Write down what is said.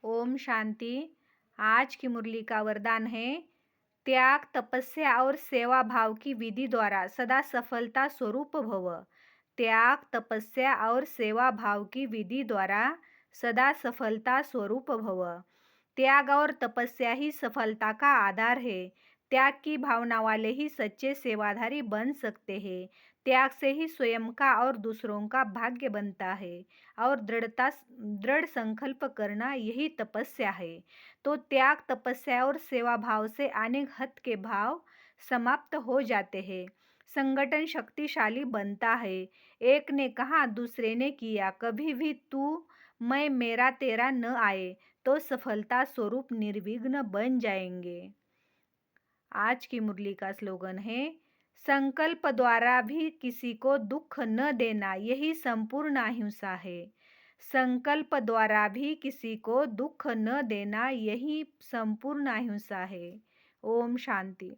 ओम शांति। आज की मुरली का वरदान है, त्याग, तपस्या और सेवा भाव की विधि द्वारा सदा सफलता स्वरूप भव। त्याग, तपस्या और सेवा भाव की विधि द्वारा सदा सफलता स्वरूप भव। त्याग और तपस्या ही सफलता का आधार है। त्याग की भावना वाले ही सच्चे सेवाधारी बन सकते हैं। त्याग से ही स्वयं का और दूसरों का भाग्य बनता है और दृढ़ संकल्प करना यही तपस्या है। तो त्याग, तपस्या और सेवा भाव से अनेक हत के भाव समाप्त हो जाते हैं। संगठन शक्तिशाली बनता है। एक ने कहा, दूसरे ने किया, कभी भी तू मैं मेरा तेरा न आए तो सफलता स्वरूप निर्विघ्न बन जाएंगे। आज की मुरली का स्लोगन है, संकल्प द्वारा भी किसी को दुख न देना यही संपूर्ण अहिंसा है। संकल्प द्वारा भी किसी को दुख न देना यही संपूर्ण अहिंसा है। ओम शांति।